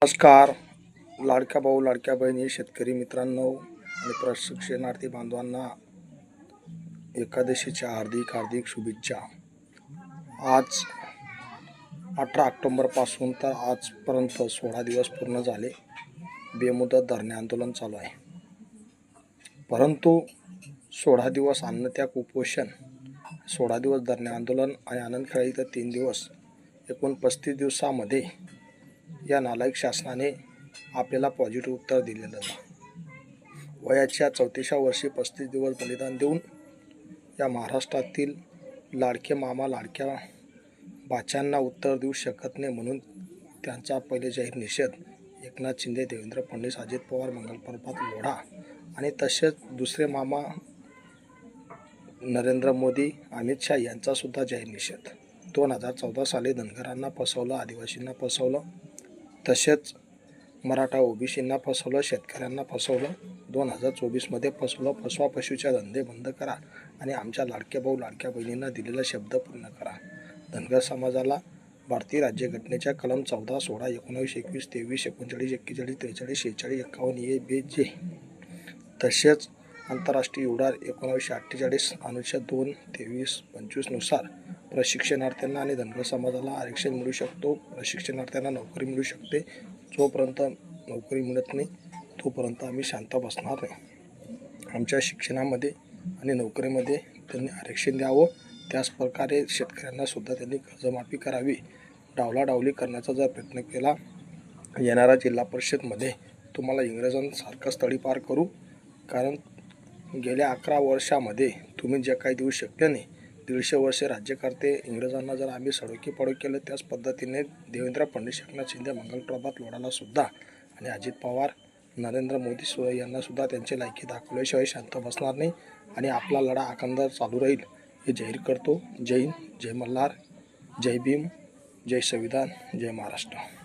नमस्कार. लाडक्या भाऊ लाडक्या बहिणी शेतकरी मित्रांनो आणि प्रशिक्षणार्थी बांधवांना एकादशीच्या हार्दिक हार्दिक शुभेच्छा. आज 18 ऑक्टोबरपासून तर आजपर्यंत 16 दिवस पूर्ण झाले. बेमुदत धरणे आंदोलन चालू आहे. परंतु 16 दिवस अन्नत्याग उपोषण, 16 दिवस धरणे आंदोलन आणि आनंदखेडा इथं 3 दिवस, एकूण 35 दिवसामध्ये या नालायक शासनाने आपल्याला पॉझिटिव्ह उत्तर दिलेलं आहे. वयाच्या 34व्या वर्षी 35 दिवस बलिदान देऊन या महाराष्ट्रातील लाडके मामा लाडक्या बाच्यांना उत्तर देऊ शकत नाही, म्हणून त्यांचा पहिले जाहीर निषेध एकनाथ शिंदे, देवेंद्र फडणवीस, अजित पवार, मंगल पर्वत लोढा आणि तसेच दुसरे मामा नरेंद्र मोदी, अमित शाह यांचासुद्धा जाहीर निषेध. 2014 साली धनगरांना फसवलं, आदिवासींना फसवलं, तसेच मराठा ओबीसींना फसवलं, शेतकऱ्यांना फसवलं. 2024मध्ये फसवलं. फसवा पशूच्या धंदे बंद करा आणि आमच्या लाडक्या भाऊ लाडक्या बहिणींना दिलेला शब्द पूर्ण करा. धनगर समाजाला भारतीय राज्यघटनेच्या कलम 14, 16, 19, 21, 23, 39, 41, 43, 46, 51 ए, बी, जे, तसेच आंतरराष्ट्रीय उडार 1948 अनुच्छेद 2, 23, 25 नुसार प्रशिक्षणार्थ्यांना आणि धनगर समाजाला आरक्षण मिळू शकतो. प्रशिक्षणार्थ्यांना नोकरी मिळू शकते. जोपर्यंत नोकरी मिळत नाही तोपर्यंत आम्ही शांत बसणार नाही. आमच्या शिक्षणामध्ये आणि नोकरीमध्ये त्यांनी आरक्षण द्यावं. त्याच प्रकारे शेतकऱ्यांना सुद्धा त्यांनी कर्जमाफी करावी. डावलाडावली करण्याचा जर प्रयत्न केला, येणाऱ्या जिल्हा परिषदमध्ये तुम्हाला इंग्रजांसारखं स्थळी पार करू. कारण गेल्या 11 वर्षामध्ये तुम्ही जे काही देऊ शकले नाही, 150 वर्षे राज्यकर्ते इंग्रजांना जर आम्ही सडोकी पडो केलं, त्याच पद्धतीने देवेंद्र फडणवीस, एकनाथ शिंदे, मंगल पर्वत लोढाला सुद्धा आणि अजित पवार, नरेंद्र मोदी यांना सुद्धा त्यांची लायकी दाखवल्याशिवाय शांत बसणार नाही आणि आपला लढा अखंड चालू राहील हे जाहीर करतो. जय हिंद, जय मल्हार, जय भीम, जय संविधान, जय महाराष्ट्र.